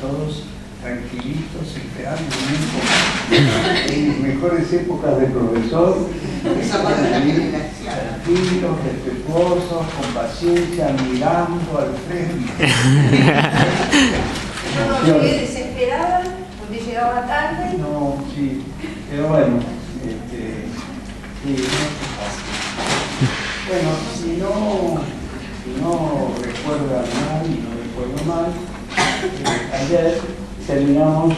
todos tranquilitos, esperando en mis mejores épocas de profesor, tranquilos, respetuosos, con paciencia, mirando al frente. ¿No llegué desesperada porque llegaba tarde? No, sí, pero bueno, sí, bueno, si no recuerdan mal y no recuerdo mal, ayer terminamos, o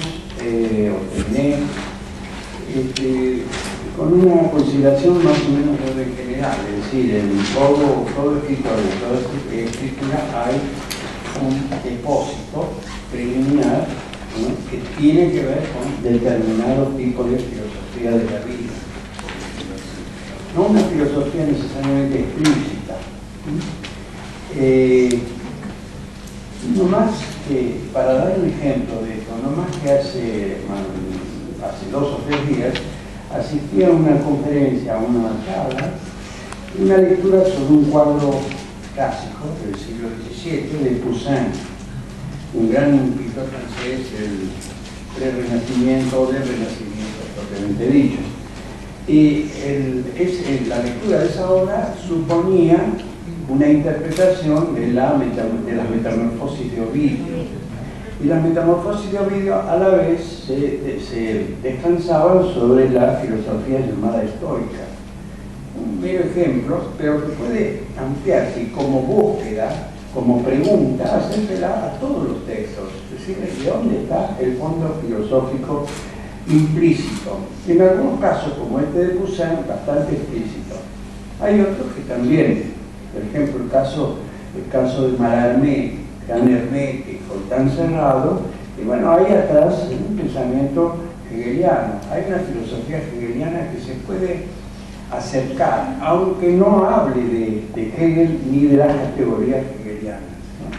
terminé, con una consideración más o menos de orden general, es decir, en todo escritor, en toda escritura hay un depósito preliminar, ¿no?, que tiene que ver con determinados tipos de filosofía de la vida. No una filosofía necesariamente explícita. No más que, para dar un ejemplo de esto, no más que hace 2 o 3 días, asistí a una conferencia, a una charla, una lectura sobre un cuadro clásico del siglo XVII de Poussin, un gran pintor francés del pre-renacimiento o del renacimiento propiamente dicho. Y la lectura de esa obra suponía una interpretación de las metamorfosis de Ovidio. Y las metamorfosis de Ovidio a la vez se descansaban sobre la filosofía llamada estoica. Un mero ejemplo, pero que puede ampliarse y como búsqueda, como pregunta, hacérsela a todos los textos. Decirle de dónde está el fondo filosófico implícito. En algunos casos, como este de Poussin, bastante explícito. Hay otros que también, por ejemplo, el caso de Mallarmé, tan hermético y tan cerrado, y bueno, hay atrás un pensamiento hegeliano. Hay una filosofía hegeliana que se puede acercar, aunque no hable de Hegel ni de las categorías hegelianas, ¿no?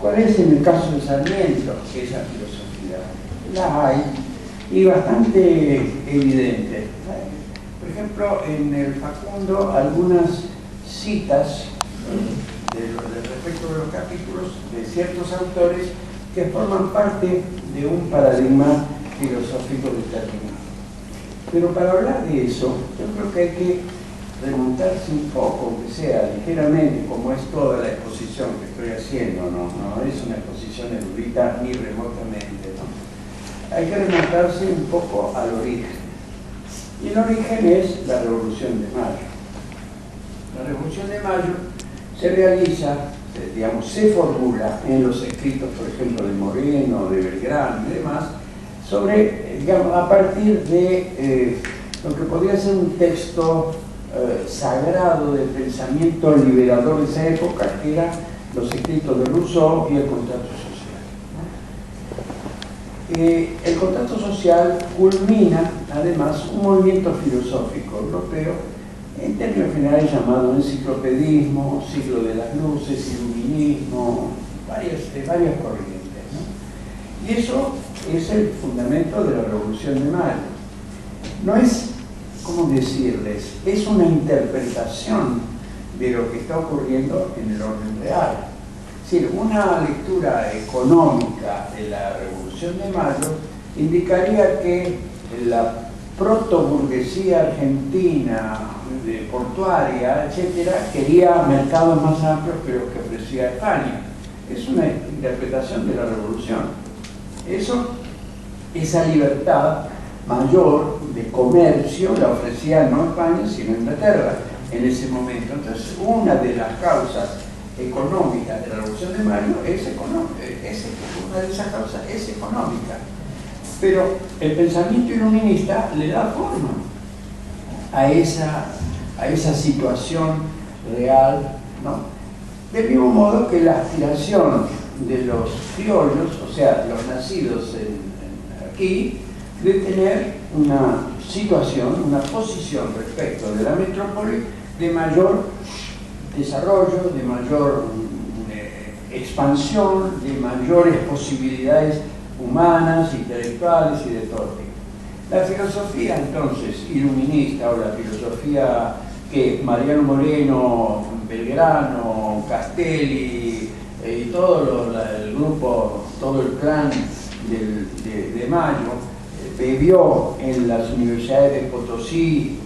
¿Cuál es en el caso de Sarmiento esa filosofía? La hay, y bastante evidente. Por ejemplo, en el Facundo, algunas citas respecto de los capítulos de ciertos autores que forman parte de un paradigma filosófico determinado. Pero para hablar de eso, yo creo que hay que remontarse un poco, aunque sea ligeramente, como es toda la exposición que estoy haciendo, no es una exposición erudita ni remotamente, ¿no? Hay que remontarse un poco al origen. Y el origen es la Revolución de Mayo. La Revolución de Mayo se realiza, digamos, se formula en los escritos, por ejemplo, de Moreno, de Belgrano y demás, sobre, digamos, a partir de lo que podría ser un texto sagrado del pensamiento liberador de esa época, que eran los escritos de Rousseau y el contrato social. El contrato social culmina, además, un movimiento filosófico europeo en términos generales llamado enciclopedismo, siglo de las luces, iluminismo, varias corrientes, ¿no? Y eso es el fundamento de la Revolución de Mayo. No es, ¿cómo decirles?, es una interpretación de lo que está ocurriendo en el orden real. Es decir, una lectura económica de la Revolución de Mayo indicaría que la protoburguesía argentina, portuaria, etcétera, quería mercados más amplios que los que ofrecía España. Es una interpretación de la Revolución. Esa libertad mayor de comercio la ofrecía no España, sino Inglaterra en ese momento. Entonces, una de las causas económicas de la Revolución de Mayo una de esas causas es económica. Pero el pensamiento iluminista le da forma a esa situación real, ¿no? Del mismo modo que la aspiración de los criollos, o sea, los nacidos aquí, de tener una situación, una posición respecto de la metrópoli de mayor desarrollo, de mayor expansión, de mayores posibilidades humanas, intelectuales y de todo tipo. La filosofía entonces iluminista, o la filosofía que Mariano Moreno, Belgrano, Castelli y todo el grupo, todo el plan de Mayo, bebió en las universidades de Potosí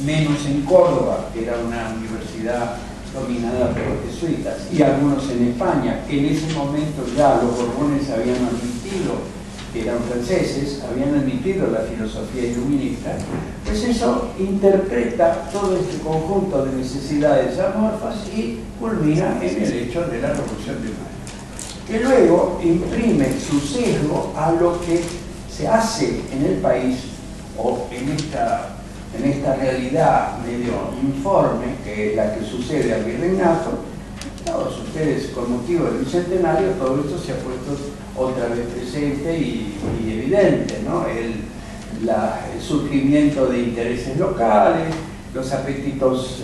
menos en Córdoba, que era una universidad dominada por los jesuitas, y algunos en España, que en ese momento ya los Borbones habían admitido, que eran franceses, habían admitido la filosofía iluminista, pues eso interpreta todo este conjunto de necesidades amorfas y culmina en el hecho de la Revolución de Mayo, que luego imprime su sesgo a lo que se hace en el país o en esta realidad medio informe, que es la que sucede al virreinato. Todos ustedes, con motivo del bicentenario, todo esto se ha puesto otra vez presente y evidente, ¿no? El surgimiento de intereses locales, los apetitos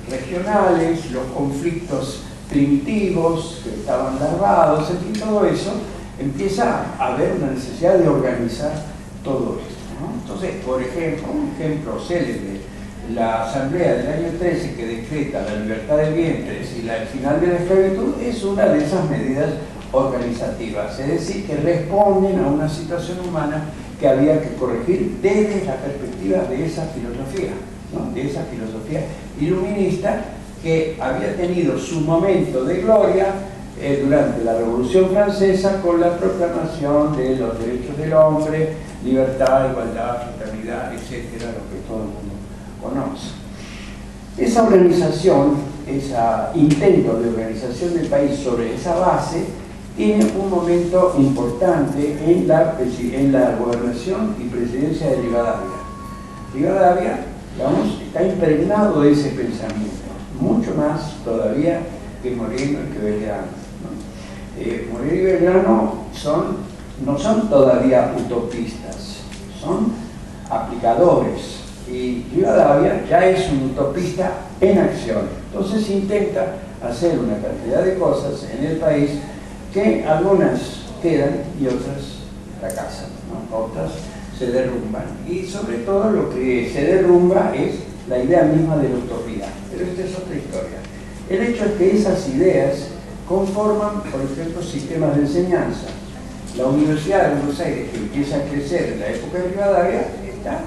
regionales, los conflictos primitivos que estaban larvados, en fin, todo eso empieza a haber una necesidad de organizar todo esto, ¿no? Entonces, por ejemplo, un ejemplo célebre, la Asamblea del año 13 que decreta la libertad de vientres y el final de la esclavitud es una de esas medidas organizativas, es decir, que responden a una situación humana que había que corregir desde la perspectiva de esa filosofía, ¿no? De esa filosofía iluminista que había tenido su momento de gloria durante la Revolución Francesa con la proclamación de los derechos del hombre, libertad, igualdad, fraternidad, etcétera, lo que todo el mundo conoce. Esa organización, ese intento de organización del país sobre esa base, tiene un momento importante en la gobernación y presidencia de Rivadavia. Rivadavia, digamos, está impregnado de ese pensamiento, mucho más todavía que Moreno y que Belgrano, ¿no? Moreno y Belgrano no son todavía utopistas, son aplicadores, y Rivadavia ya es un utopista en acción. Entonces intenta hacer una cantidad de cosas en el país que algunas quedan y otras fracasan, ¿no? Otras se derrumban, y sobre todo lo que se derrumba es la idea misma de la utopía, pero esta es otra historia. El hecho es que esas ideas conforman, por ejemplo, sistemas de enseñanza. La Universidad de Buenos Aires, que empieza a crecer en la época de Rivadavia, está,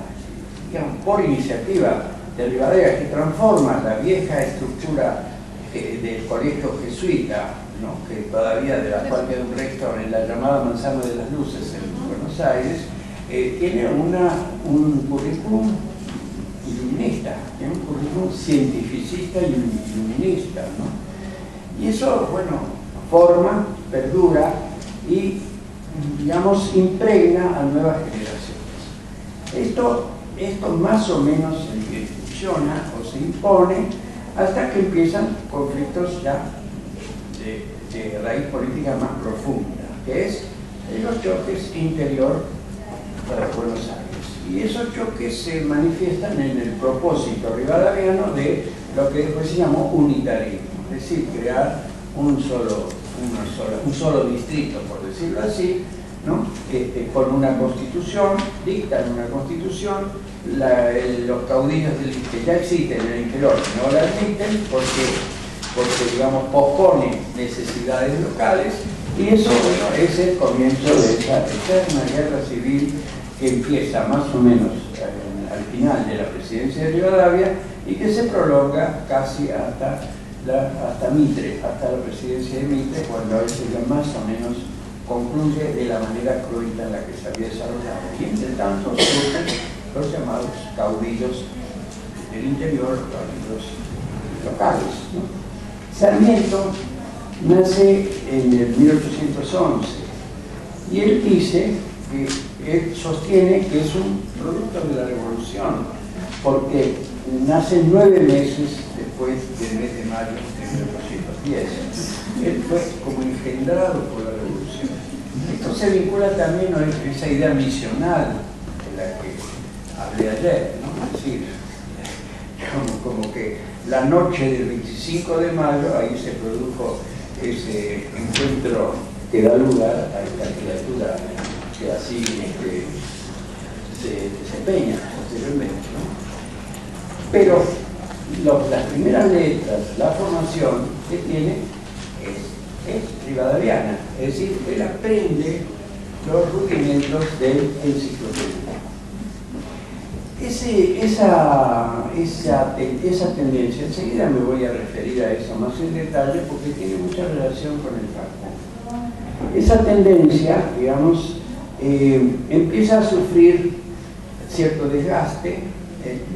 digamos, por iniciativa de Rivadavia, que transforma la vieja estructura del colegio jesuita, ¿no? Que todavía, de la cual queda un rector en la llamada Manzana de las Luces en Buenos Aires, tiene un currículum iluminista, tiene un currículum cientificista y iluminista, ¿no? Y eso, bueno, forma, perdura y, digamos, impregna a nuevas generaciones. Esto más o menos funciona o se impone hasta que empiezan conflictos ya de raíz política más profunda, que es los choques interior para Buenos Aires. Y esos choques se manifiestan en el propósito rivadaviano de lo que después se llamó unitarismo, es decir, crear un solo distrito, por decirlo así, ¿no? Con una constitución, dictan una constitución, los caudillos que ya existen en el interior no la admiten porque digamos, pospone necesidades locales, y eso, bueno, es el comienzo de esa eterna guerra civil que empieza más o menos al final de la presidencia de Rivadavia y que se prolonga casi hasta Mitre, hasta la presidencia de Mitre, cuando eso ya más o menos concluye de la manera cruenta en la que se había desarrollado. Y entre tanto surgen los llamados caudillos del interior, los locales, ¿no? Sarmiento nace en el 1811 y él dice que él sostiene que es un producto de la revolución, porque nace 9 meses después del mes de mayo de 1810. Él fue como engendrado por la revolución. Esto se vincula también a esa idea misional de la que hablé ayer, ¿no? Es decir, como que la noche del 25 de mayo, ahí se produjo ese encuentro que da lugar a esta criatura que así se desempeña posteriormente, ¿no? Pero las primeras letras, la formación que tiene es es rivadaviana, es decir, él aprende los rudimentos del enciclopedismo. Esa tendencia, enseguida me voy a referir a eso más en detalle porque tiene mucha relación con el Facundo. Esa tendencia, digamos, empieza a sufrir cierto desgaste,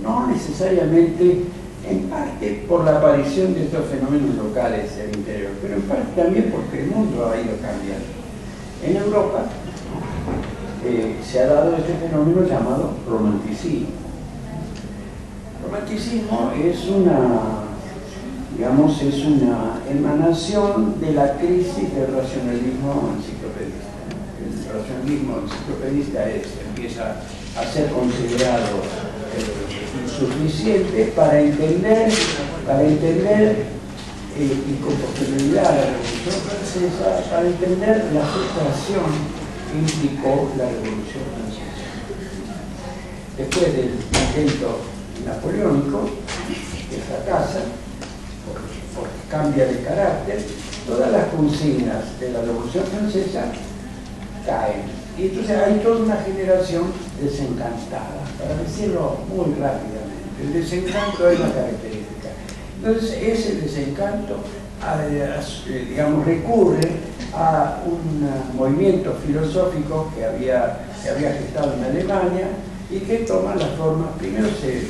no necesariamente, en parte por la aparición de estos fenómenos locales del interior, pero en parte también porque el mundo ha ido cambiando. En Europa se ha dado este fenómeno llamado romanticismo. Romanticismo es es una emanación de la crisis del racionalismo enciclopedista. El racionalismo enciclopedista empieza a ser considerado insuficiente para entender y con posterioridad a la Revolución Francesa, para entender la frustración que implicó la Revolución Francesa. Después del intento napoleónico, que fracasa, porque cambia de carácter, todas las consignas de la Revolución Francesa caen. Y entonces hay toda una generación desencantada, para decirlo muy rápidamente. El desencanto es la característica. Entonces ese desencanto, digamos, recurre a un movimiento filosófico que había gestado en Alemania y que toma la forma, primero se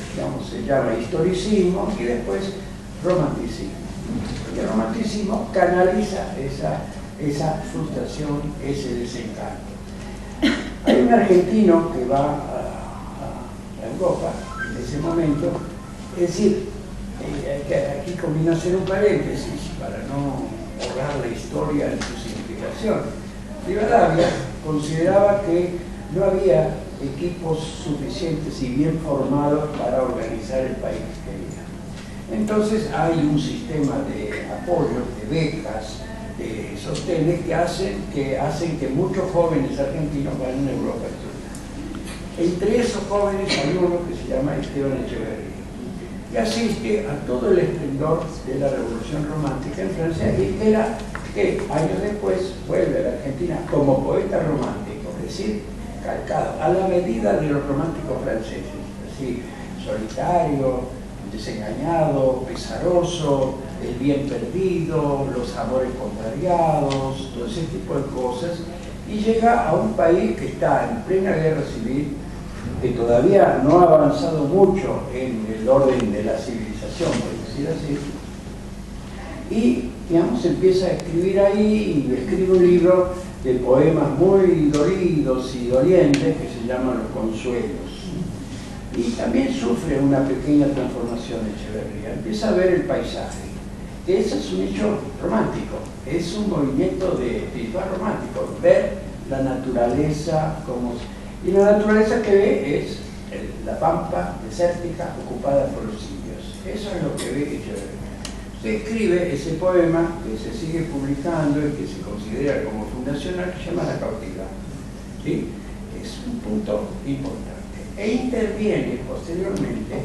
llama historicismo y después romanticismo. Y el romanticismo canaliza esa frustración, ese desencanto. Hay un argentino que va a Europa en ese momento, es decir, aquí conviene hacer un paréntesis para no borrar la historia en su significación. Rivadavia consideraba que no había equipos suficientes y bien formados para organizar el país que quería. Entonces hay un sistema de apoyo, de becas, de sostenes que hacen que muchos jóvenes argentinos vayan a Europa a estudiar. Entre esos jóvenes hay uno que se llama Esteban Echeverría, que asiste a todo el esplendor de la Revolución Romántica en Francia y que años después vuelve a la Argentina como poeta romántico, es decir, calcado a la medida de los románticos franceses, así, solitario, desengañado, pesaroso, el bien perdido, los amores contrariados, todo ese tipo de cosas, y llega a un país que está en plena guerra civil, que todavía no ha avanzado mucho en el orden de la civilización, por decir así, y, digamos, empieza a escribir ahí y escribe un libro de poemas muy dolidos y dolientes que se llaman Los Consuelos. Y también sufre una pequeña transformación Echeverría, empieza a ver el paisaje. Ese es un hecho romántico, es un movimiento de espiritual romántico, ver la naturaleza como... Y la naturaleza que ve es la pampa desértica ocupada por los indios. Eso es lo que ve Echeverría. Se escribe ese poema que se sigue publicando y que se considera como fundacional, que se llama La Cautiva. ¿Sí? Es un punto importante. E interviene posteriormente,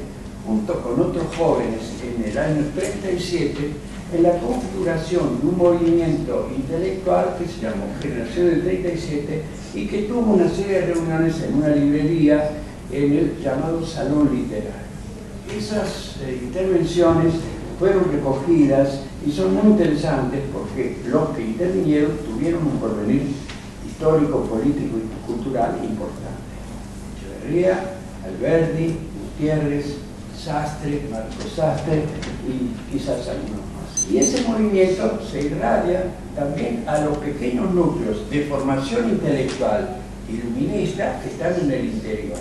junto con otros jóvenes, en el año 37, en la configuración de un movimiento intelectual que se llamó Generación del 37 y que tuvo una serie de reuniones en una librería en el llamado Salón Literario. Esas intervenciones fueron recogidas y son muy interesantes porque los que intervinieron tuvieron un porvenir histórico, político y cultural importante. Echeverría, Alberdi, Gutiérrez, Sastre, Marcos Sastre y quizás algunos más. Y ese movimiento se irradia también a los pequeños núcleos de formación intelectual iluminista que están en el interior.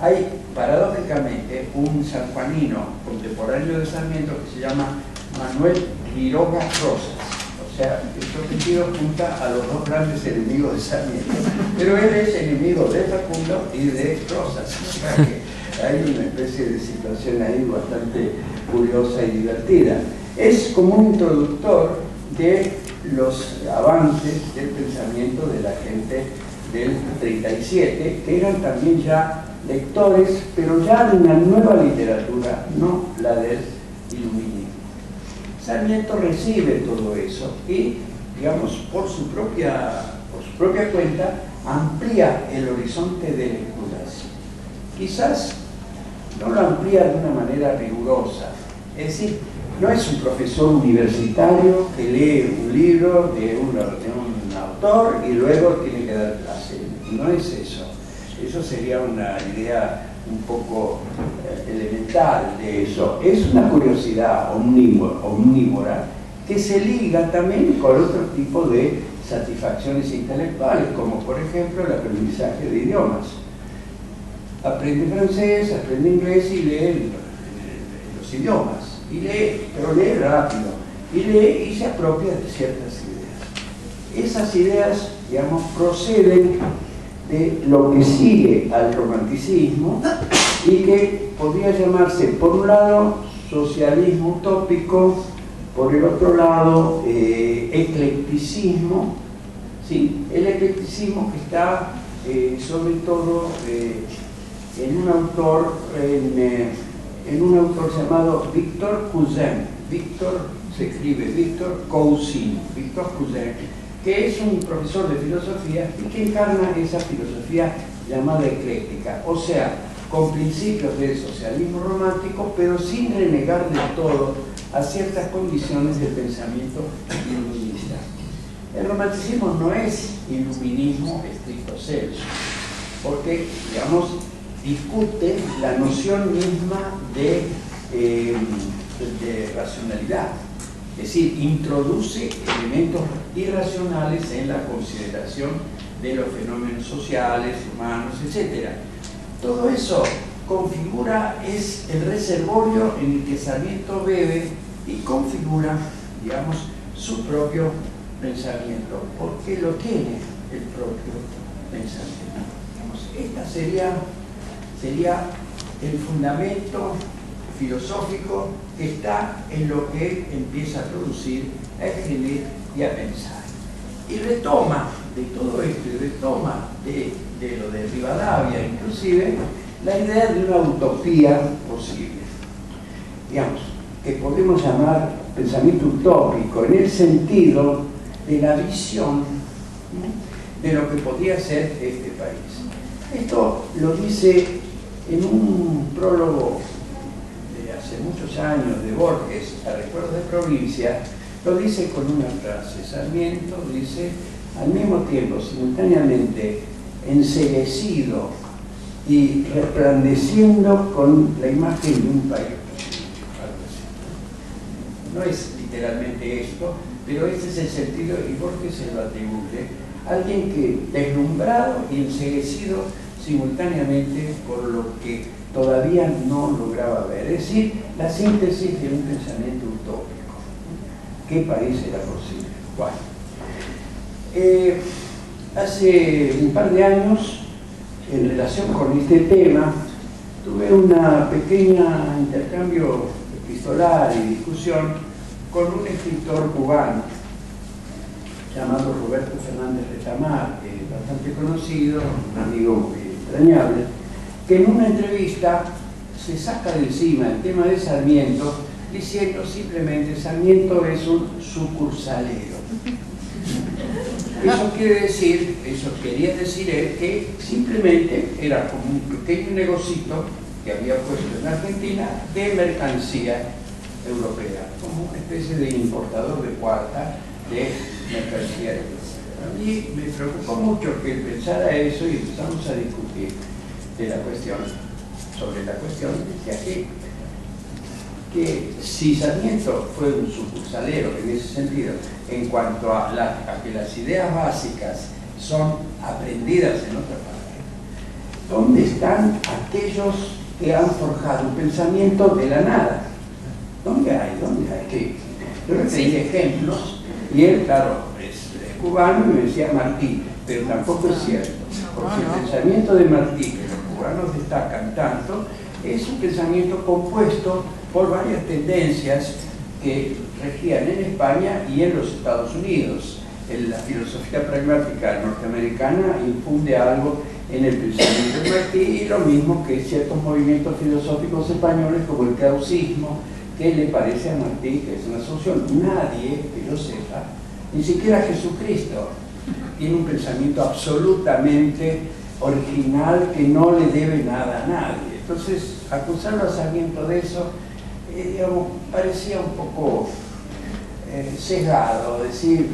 Hay, paradójicamente, un sanjuanino contemporáneo de Sarmiento que se llama Manuel Quiroga Rosas. O sea, esto sentido apunta a los dos grandes enemigos de Sarmiento. Pero él es enemigo de Facundo y de Rosas. O sea que hay una especie de situación ahí bastante curiosa y divertida. Es como un introductor de los avances del pensamiento de la gente del 37, que eran también ya lectores, pero ya de una nueva literatura, no la del iluminismo. Sarmiento recibe todo eso y digamos, por su propia cuenta, amplía el horizonte de lecturas. Quizás no lo amplía de una manera rigurosa, es decir, no es un profesor universitario que lee un libro de un autor y luego tiene que dar clase. No es eso. Eso sería una idea un poco elemental de eso. Es una curiosidad omnívora que se liga también con otro tipo de satisfacciones intelectuales, como por ejemplo el aprendizaje de idiomas. Aprende francés, aprende inglés y lee los idiomas. Y lee, pero lee rápido. Y lee y se apropia de ciertas ideas. Esas ideas, digamos, proceden de lo que sigue al romanticismo y que podría llamarse, por un lado, socialismo utópico, por el otro lado, eclecticismo. ¿Sí? El eclecticismo que está sobre todo en un autor llamado Victor Cousin. Victor se escribe Victor Cousin, Victor Cousin, que es un profesor de filosofía y que encarna esa filosofía llamada ecléctica, o sea, con principios de socialismo romántico, pero sin renegar del todo a ciertas condiciones del pensamiento iluminista. El romanticismo no es iluminismo stricto sensu, porque, digamos, discute la noción misma de racionalidad. Es decir, introduce elementos irracionales en la consideración de los fenómenos sociales, humanos, etc. Todo eso configura, es el reservorio en el que Sarmiento bebe y configura, digamos, su propio pensamiento, porque lo tiene el propio pensamiento. Digamos, sería el fundamento filosófico que está en lo que él empieza a producir, a escribir y a pensar. Y retoma de todo esto, y retoma de lo de Rivadavia, inclusive, la idea de una utopía posible. Digamos, que podemos llamar pensamiento utópico, en el sentido de la visión, ¿no?, de lo que podría ser este país. Esto lo dice en un prólogo de hace muchos años de Borges, a Recuerdos de Provincia, lo dice con una frase. Sarmiento dice, al mismo tiempo, simultáneamente, enceguecido y resplandeciendo con la imagen de un país. No es literalmente esto, pero este es el sentido, y Borges se lo atribuye. Alguien que, deslumbrado y enceguecido simultáneamente por lo que todavía no lograba ver. Es decir, la síntesis de un pensamiento utópico. ¿Qué país era posible? Bueno, hace un par de años, en relación con este tema, tuve una pequeña intercambio epistolar y discusión con un escritor cubano llamado Roberto Fernández Retamar, que es bastante conocido, un amigo muy entrañable, que en una entrevista se saca de encima el tema de Sarmiento, diciendo simplemente Sarmiento es un sucursalero. Eso quería decir él que simplemente era como un pequeño negocito que había puesto en Argentina de mercancía europea, como una especie de importador de cuarta de mercancía europea. A mí me preocupó mucho que él pensara eso y empezamos a discutir sobre la cuestión, decía que si Sarmiento fue un sucursalero en ese sentido, en cuanto a que las ideas básicas son aprendidas en otra parte, ¿dónde están aquellos que han forjado un pensamiento de la nada? ¿Dónde hay? Yo le pedí ejemplos y él, claro, es cubano y me decía Martí, pero tampoco es cierto, porque el pensamiento de Martí, que los cubanos destacan tanto, es un pensamiento compuesto por varias tendencias que regían en España y en los Estados Unidos. La filosofía pragmática norteamericana infunde algo en el pensamiento de Martí, y lo mismo que ciertos movimientos filosóficos españoles como el krausismo, que le parece a Martí que es una solución. Nadie que yo sepa Ni siquiera Jesucristo tiene un pensamiento absolutamente original que no le debe nada a nadie. Entonces, acusarlo a Sarmiento de eso, digamos, parecía un poco sesgado, decir,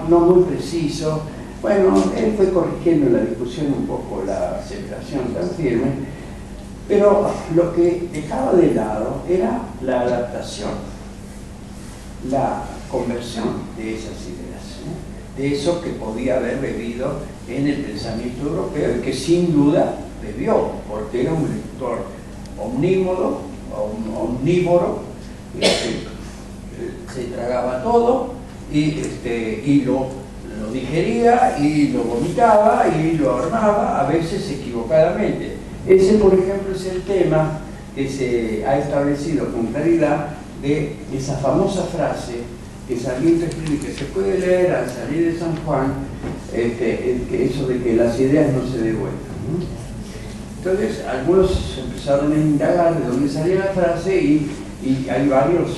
no muy preciso. Bueno, él fue corrigiendo en la discusión un poco la aceptación tan firme, pero lo que dejaba de lado era la adaptación, la conversión de esas ideas, ¿no? De eso que podía haber bebido en el pensamiento europeo y que sin duda bebió, porque era un lector omnívoro, se tragaba todo y lo digería y lo vomitaba y lo armaba, a veces equivocadamente. Ese, por ejemplo, es el tema que se ha establecido con claridad de esa famosa frase que Sarmiento escribe, que se puede leer al salir de San Juan, eso de que las ideas no se devuelven, ¿no? Entonces, algunos empezaron a indagar de dónde salía la frase y hay varias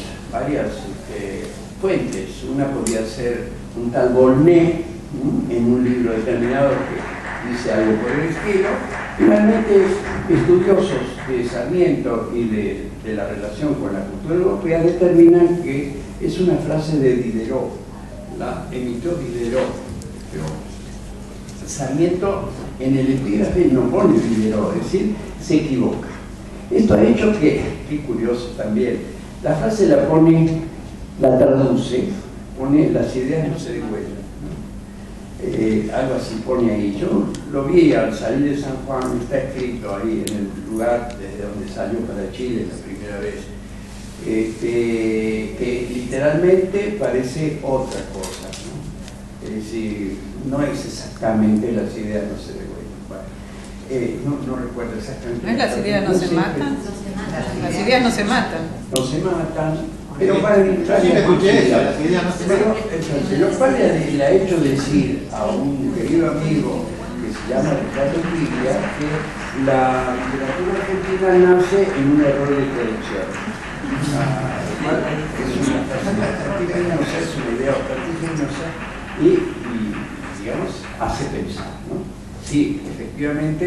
fuentes. Una podría ser un tal Volney, en un libro determinado que dice algo por el estilo. Finalmente, estudiosos de Sarmiento y de la relación con la cultura europea determinan que es una frase de Diderot, la emitió Diderot. Pero Sarmiento en el epígrafe no pone Diderot, es decir, se equivoca. Esto ha hecho que, qué curioso también, la frase la traduce, pone las ideas no se devuelven, ¿no? Algo así pone ahí. Yo lo vi al salir de San Juan, está escrito ahí en el lugar desde donde salió para Chile la primera vez, que literalmente parece otra cosa, ¿no? Es decir, no es exactamente las ideas no se devuelven. Bueno, no recuerdo exactamente. ¿No es las ideas no se matan? Las ideas no se matan. No se matan. Pero para lo cual le ha hecho decir a un querido amigo que se llama Ricardo Piglia que la literatura argentina nace en un error de traducción. Es una idea vertiginosa y, digamos, hace pensar, ¿no? Sí, efectivamente,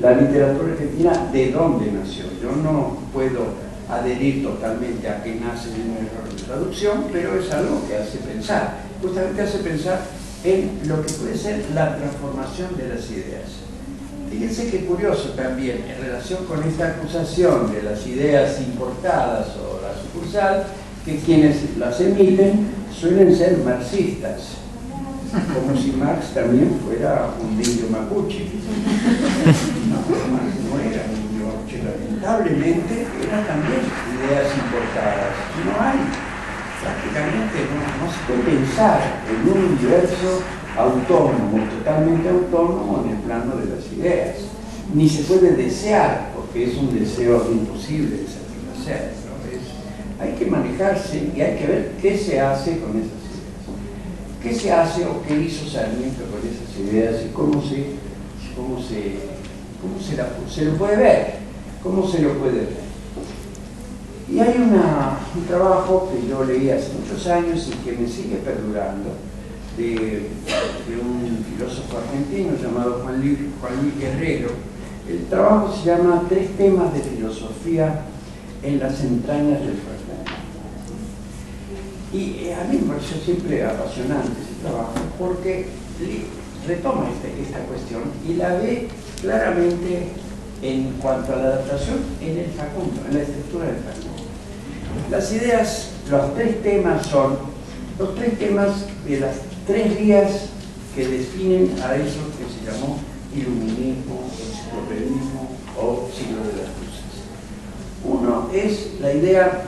la literatura argentina, ¿de dónde nació? Yo no puedo adherir totalmente a que nace de un error de traducción, pero es algo que hace pensar. Justamente hace pensar en lo que puede ser la transformación de las ideas. Fíjense qué curioso también, en relación con esta acusación de las ideas importadas o la sucursal, que quienes las emiten suelen ser marxistas, como si Marx también fuera un indio mapuche. No, Marx no era un indio mapuche, lamentablemente eran también ideas importadas. No hay, prácticamente no se puede pensar en un universo autónomo, totalmente autónomo en el plano de las ideas. Ni se puede desear, porque es un deseo imposible de satisfacer, ¿no? Hay que manejarse y hay que ver qué se hace con esas ideas. ¿Qué se hace o qué hizo Sarmiento con esas ideas y cómo se lo puede ver? ¿Cómo se lo puede ver? Y hay un trabajo que yo leí hace muchos años y que me sigue perdurando, de un filósofo argentino llamado Juan Luis Guerrero. El trabajo se llama Tres temas de filosofía en las entrañas del fragmento. Y a mí me pareció siempre apasionante ese trabajo porque retoma esta cuestión y la ve claramente en cuanto a la adaptación en el Facundo, en la estructura del Facundo. Las ideas, los tres temas son los tres temas de las tres vías que definen a eso que se llamó iluminismo, enciclopedismo o siglo de las luces. Uno es la idea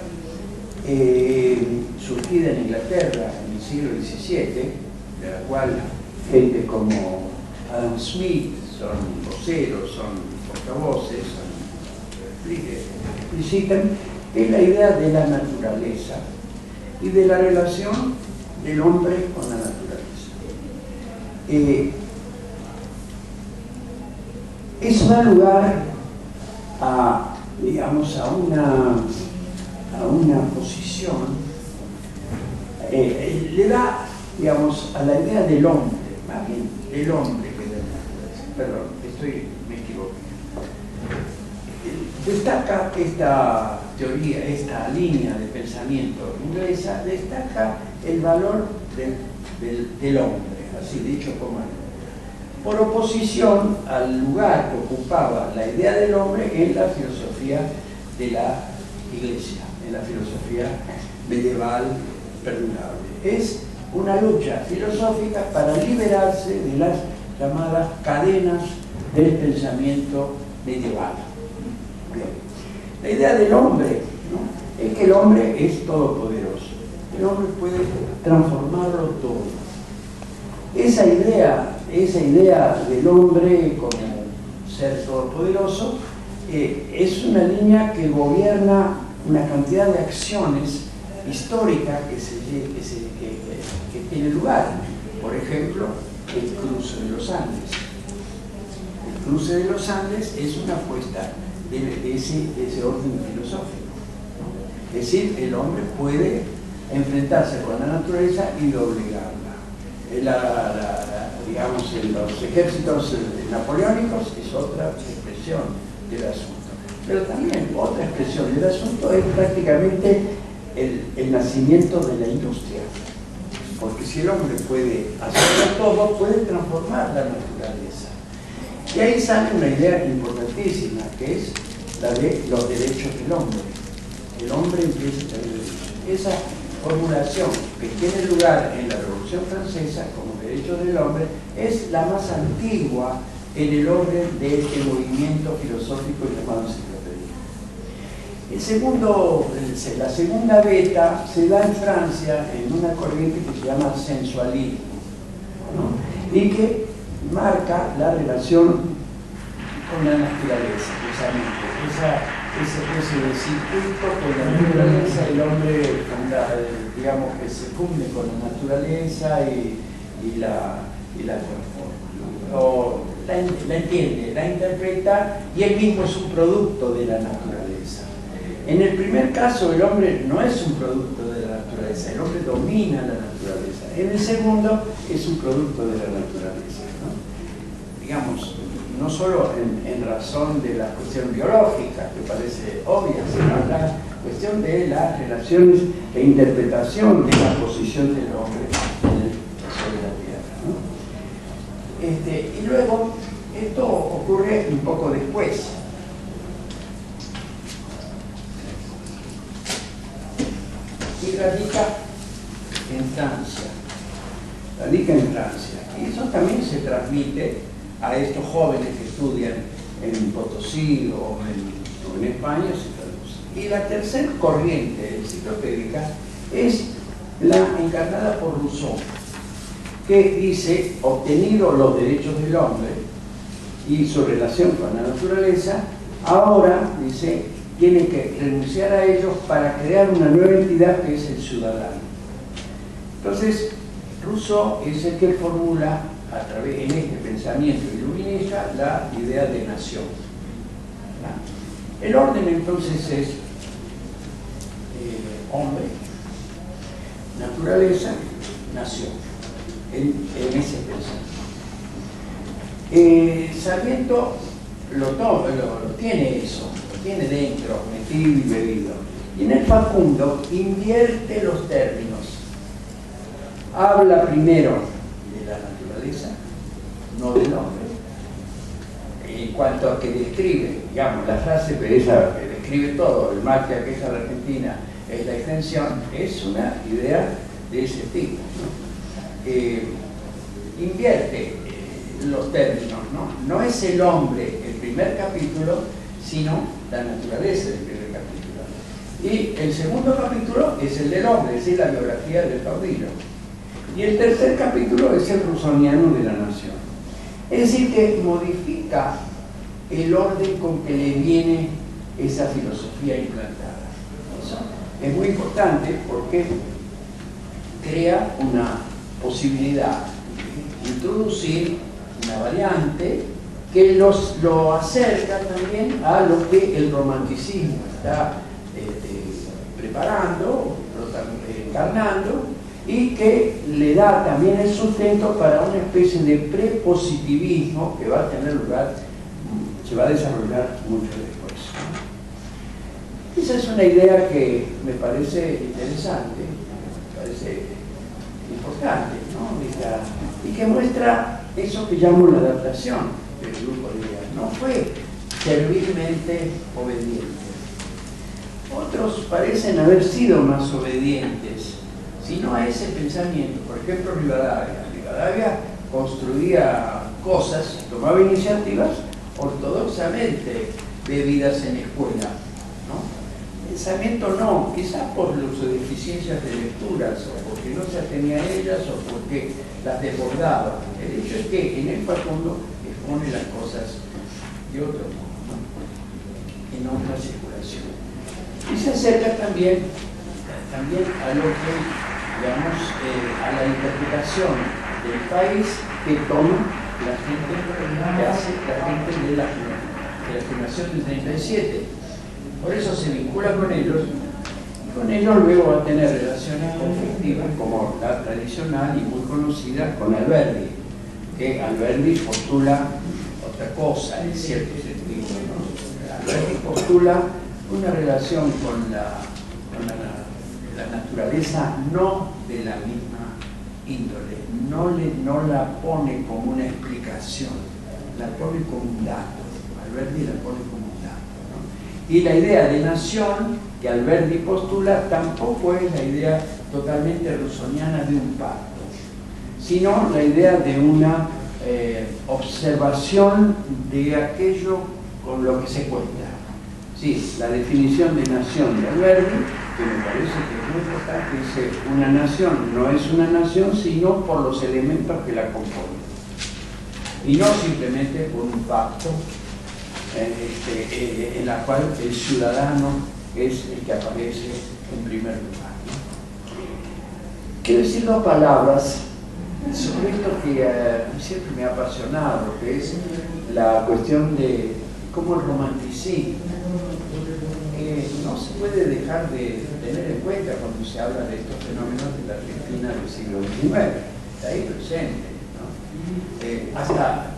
surgida en Inglaterra en el siglo XVII, de la cual gente como Adam Smith son voceros, son portavoces, explicitan, es la idea de la naturaleza y de la relación del hombre con la naturaleza. Eso da lugar a, digamos, a una posición, le da digamos, a la idea del hombre, más bien del hombre que de la naturaleza. Perdón, me equivoqué. Destaca esta teoría, esta línea de pensamiento inglesa, destaca el valor del hombre, así dicho como el hombre, por oposición al lugar que ocupaba la idea del hombre en la filosofía de la Iglesia, en la filosofía medieval perdurable. Es una lucha filosófica para liberarse de las llamadas cadenas del pensamiento medieval. Bien. La idea del hombre, ¿no?, es que el hombre es todopoderoso. El hombre puede transformarlo todo. Esa idea del hombre como ser todopoderoso es una línea que gobierna una cantidad de acciones históricas que tiene lugar. Por ejemplo, el cruce de los Andes. El cruce de los Andes es una apuesta de ese orden filosófico, ¿no? Es decir, el hombre puede enfrentarse con la naturaleza y doblegarla. Digamos, los ejércitos napoleónicos es otra expresión del asunto. Pero también otra expresión del asunto es prácticamente el nacimiento de la industria. Porque si el hombre puede hacerlo todo, puede transformar la naturaleza. Y ahí sale una idea importantísima, que es la de los derechos del hombre. El hombre empieza a tener derechos. Esa formulación que tiene lugar en la Revolución Francesa como derechos del hombre es la más antigua en el orden de este movimiento filosófico llamado enciclopedia. La segunda beta se da en Francia en una corriente que se llama sensualismo, ¿no?, y que marca la relación con la naturaleza, precisamente. Ese circuito con la naturaleza, el hombre, digamos, que se funde con la naturaleza y la transforma, ¿no? O la entiende, la interpreta, y él mismo es un producto de la naturaleza. En el primer caso, el hombre no es un producto de la naturaleza, el hombre domina la naturaleza. En el segundo, es un producto de la naturaleza, ¿no? Digamos, no solo en razón de la cuestión biológica, que parece obvia, sino la cuestión de las relaciones e interpretación de la posición del hombre sobre la Tierra, ¿no? Y luego, esto ocurre un poco después. Y radica en Francia. Y eso también se transmite a estos jóvenes que estudian en Potosí o en España, se traduce. Y la tercera corriente enciclopédica es la encarnada por Rousseau, que dice, obtenido los derechos del hombre y su relación con la naturaleza, ahora, dice, tiene que renunciar a ellos para crear una nueva entidad que es el ciudadano. Entonces, Rousseau es el que formula en este pensamiento iluminista la idea de nación. El orden entonces es hombre, naturaleza, nación, en ese pensamiento. Sarmiento lo tiene eso, lo tiene dentro, metido y bebido. Y en el Facundo invierte los términos. Habla primero de la naturaleza, no del hombre. En cuanto a que describe, digamos, la frase esa que describe todo, el mal que aqueja a la Argentina es la extensión, es una idea de ese tipo, ¿no? Invierte los términos, ¿no? No es el hombre el primer capítulo, sino la naturaleza del primer capítulo. Y el segundo capítulo es el del hombre, es decir, la biografía del caudillo. Y el tercer capítulo es el rusoniano de la nación. Es decir, que modifica el orden con que le viene esa filosofía implantada. Eso es muy importante porque crea una posibilidad de introducir una variante que lo acerca también a lo que el romanticismo está preparando, encarnando, y que le da también el sustento para una especie de prepositivismo que va a tener lugar, se va a desarrollar mucho después. Esa es una idea que me parece interesante, me parece importante, ¿no? Y que muestra eso que llamo la adaptación del grupo de ideas. No fue servilmente obediente. Otros parecen haber sido más obedientes, sino a ese pensamiento. Por ejemplo, Rivadavia construía cosas, tomaba iniciativas ortodoxamente bebidas en escuela, ¿no? Pensamiento no, quizás por sus deficiencias de lecturas, o porque no se atenía a ellas, o porque las desbordaba. El hecho es que en el Facundo expone las cosas de otro modo, ¿no? En otra circulación. Y se acerca también a lo que, digamos, a la interpretación del país que toma la gente, que hace la gente de la generación del 37. Por eso se vincula con ellos, y con ellos luego va a tener relaciones conflictivas, como la tradicional y muy conocida con Alberdi, que Alberdi postula otra cosa, en cierto sentido, ¿no? Alberdi postula una relación con la naturaleza no de la misma índole, no la pone como una explicación, la pone como un dato. Alberdi la pone como un dato, ¿no? Y la idea de nación que Alberdi postula tampoco es la idea totalmente rusoniana de un pacto, sino la idea de una observación de aquello con lo que se cuenta. Sí, la definición de nación de Alberdi, que me parece que es muy importante, dice: una nación no es una nación sino por los elementos que la componen, y no simplemente por un pacto en la cual el ciudadano es el que aparece en primer lugar, ¿no? Quiero decir dos palabras sobre esto que siempre me ha apasionado, que es la cuestión de cómo el romanticismo no se puede dejar de tener en cuenta cuando se habla de estos fenómenos de la Argentina del siglo XIX. Está ahí presente, ¿no? Hasta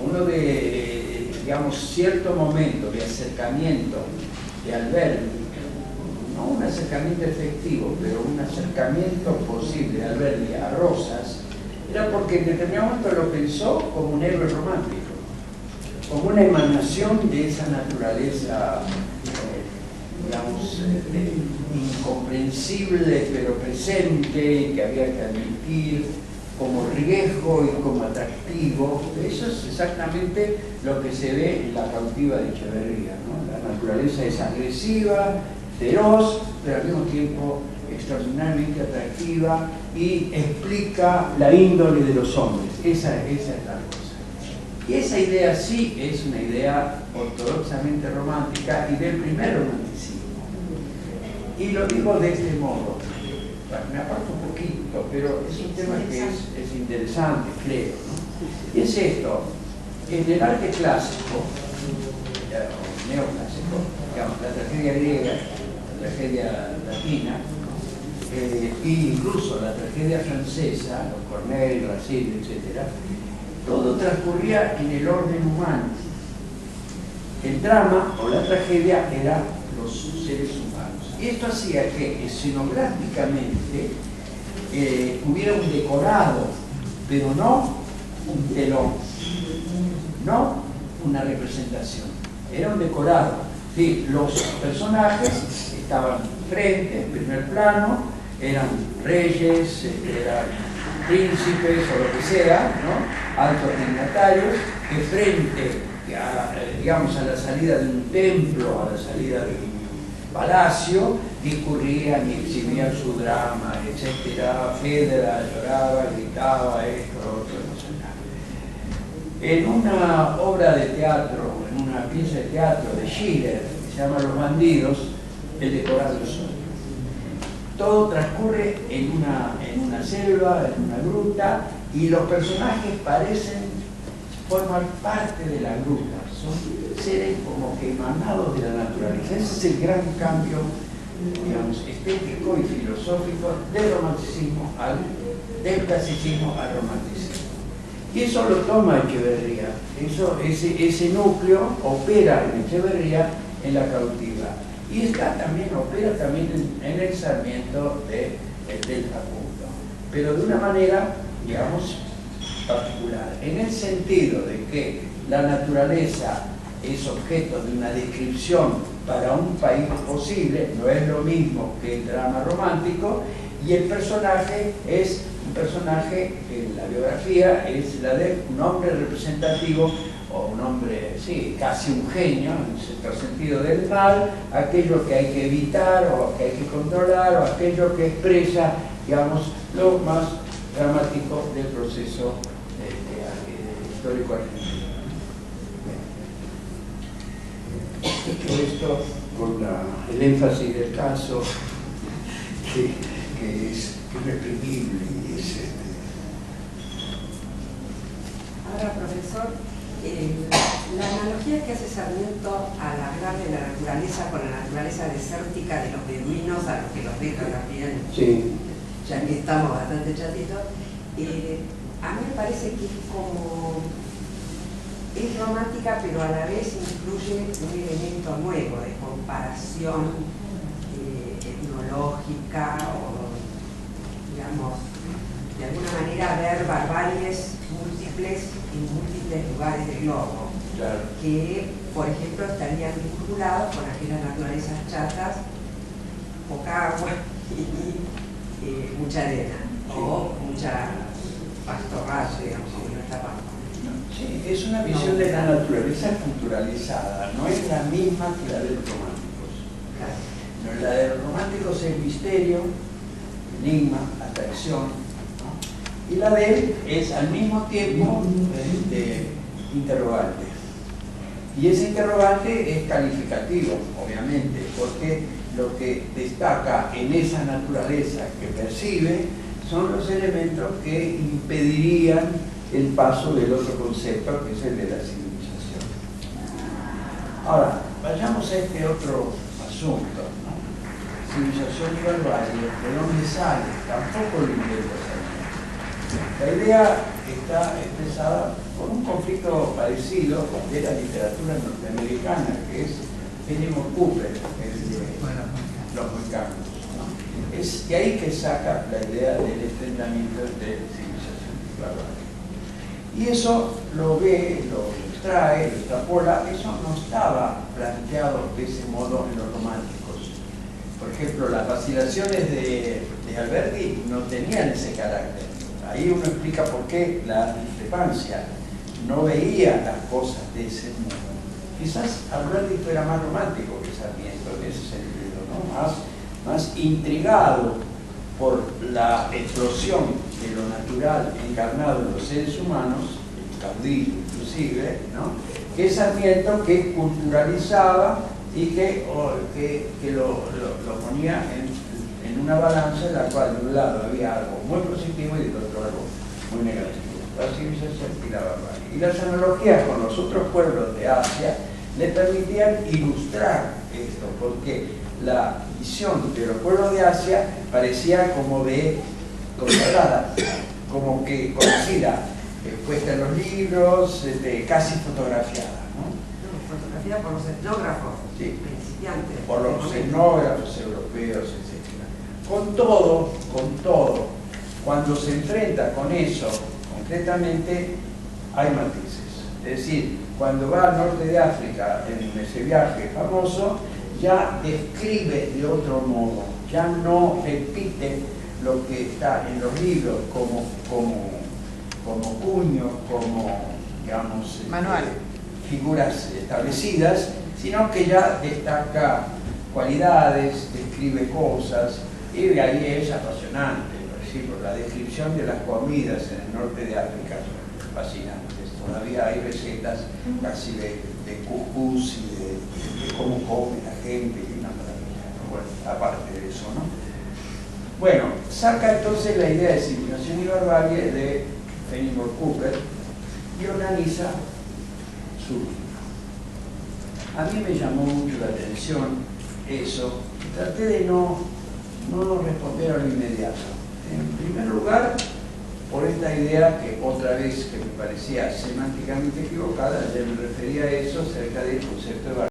uno de, digamos, cierto momento de acercamiento de Alberdi, no un acercamiento efectivo, pero un acercamiento posible de Alberdi a Rosas, era porque en determinado momento lo pensó como un héroe romántico, como una emanación de esa naturaleza, digamos, incomprensible pero presente, que había que admitir como riesgo y como atractivo. Eso es exactamente lo que se ve en La cautiva de Echeverría, ¿no? La naturaleza es agresiva, feroz, pero al mismo tiempo extraordinariamente atractiva y explica la índole de los hombres. Esa es la cosa. Y esa idea sí es una idea ortodoxamente romántica y del primer romanticismo. Y lo digo de este modo. Me aparto un poquito, pero es un tema que es interesante, creo, ¿no? Y es esto: en el arte clásico, o neoclásico, digamos, la tragedia griega, la tragedia latina, e incluso la tragedia francesa, los Corneille, Racine, etc., todo transcurría en el orden humano. El drama o la tragedia eran los seres humanos. Y esto hacía que escenográficamente hubiera un decorado, pero no un telón, no una representación. Era un decorado. Sí, los personajes estaban frente, en primer plano, eran reyes, eran príncipes o lo que sea, ¿no? Altos dignatarios, que frente digamos, a la salida de un templo, a la salida de un palacio, discurrían y exhibían su drama, etc. Fedra lloraba, gritaba, esto, lo otro, no sé nada. En una obra de teatro, en una pieza de teatro de Schiller, que se llama Los bandidos, el decorado es otro. Todo transcurre en una selva, en una gruta, y los personajes parecen formar parte de la gruta, son seres como que emanados de la naturaleza. Ese es el gran cambio digamos, estético y filosófico del romanticismo del clasicismo al romanticismo. Y eso lo toma Echeverría. Ese núcleo opera en Echeverría en La cautiva. Y opera también en el Sarmiento del Facundo. Pero de una manera, digamos, particular. En el sentido de que la naturaleza es objeto de una descripción para un país posible, no es lo mismo que el drama romántico, y el personaje es un personaje, en la biografía, es la de un hombre representativo, o un hombre, sí, casi un genio, en cierto sentido del mal, aquello que hay que evitar, o que hay que controlar, o aquello que expresa, digamos, lo más dramático del proceso histórico argentino. Dicho esto, con el énfasis del caso, que es irreprimible y es Ahora, profesor, la analogía que hace Sarmiento al hablar de la naturaleza con la naturaleza desértica de los beduinos, a los que los deja también, sí. Ya que estamos bastante chatitos, a mí me parece que es romántica, pero a la vez incluye un elemento nuevo de comparación etnológica o, digamos, de alguna manera ver barbaries múltiples en múltiples lugares del globo, Claro. que, por ejemplo, estarían vinculados con aquellas naturalezas chatas, poca agua y mucha arena, o mucha pastorraje, digamos, como no está pampa. Sí, es una visión de la naturaleza culturalizada, no es la misma que la de los románticos. Claro. No, la de los románticos es misterio, enigma, atracción, ¿no? Y la de él es al mismo tiempo interrogante. Y ese interrogante es calificativo, obviamente, porque lo que destaca en esa naturaleza que percibe son los elementos que impedirían el paso del otro concepto, que es el de la civilización. Ahora, vayamos a este otro asunto, ¿no? Civilización y barbarie, ¿de dónde sale? Tampoco lo invento Sarmiento. La idea está expresada por un conflicto parecido de la literatura norteamericana, que es Fenimore Cooper, el de los mexicanos, ¿no? Es de ahí que saca la idea del enfrentamiento de civilización y barbarie. Y eso lo ve, lo extrae, lo extrapola. Eso no estaba planteado de ese modo en los románticos. Por ejemplo, las vacilaciones de Alberti no tenían ese carácter. Ahí uno explica por qué la discrepancia. No veía las cosas de ese modo. Quizás Alberti era más romántico que Sarmiento en ese sentido, ¿no? Más intrigado por la explosión de lo natural encarnado en los seres humanos, el caudillo inclusive, ¿no? Que Sarmiento, que culturalizaba y que lo ponía en una balanza en la cual de un lado había algo muy positivo y del otro algo muy negativo, la civilización y la barbarie. Y las analogías con los otros pueblos de Asia le permitían ilustrar esto, porque la visión de los pueblos de Asia parecía como de consagrada, como que conocida, puesta en los libros, casi fotografiada, ¿no? Fotografiada por los etnógrafos, sí, principiantes. por los etnógrafos europeos, etc. Con todo, cuando se enfrenta con eso, concretamente, hay matices. Es decir, cuando va al norte de África, en ese viaje famoso, ya describe de otro modo, ya no repite lo que está en los libros como cuño, como, digamos, manual, figuras establecidas, sino que ya destaca cualidades, describe cosas, y de ahí es apasionante. Por ejemplo, la descripción de las comidas en el norte de África son fascinantes. Todavía hay recetas casi de cuscús y de cómo come la gente, y una maravilla, ¿no? Bueno, aparte de eso, ¿no? Bueno, saca entonces la idea de civilización y barbarie de Fenimore Cooper y organiza su libro. A mí me llamó mucho la atención eso. Traté de no responder a lo inmediato. En primer lugar, por esta idea que otra vez que me parecía semánticamente equivocada, ya me refería a eso acerca del concepto de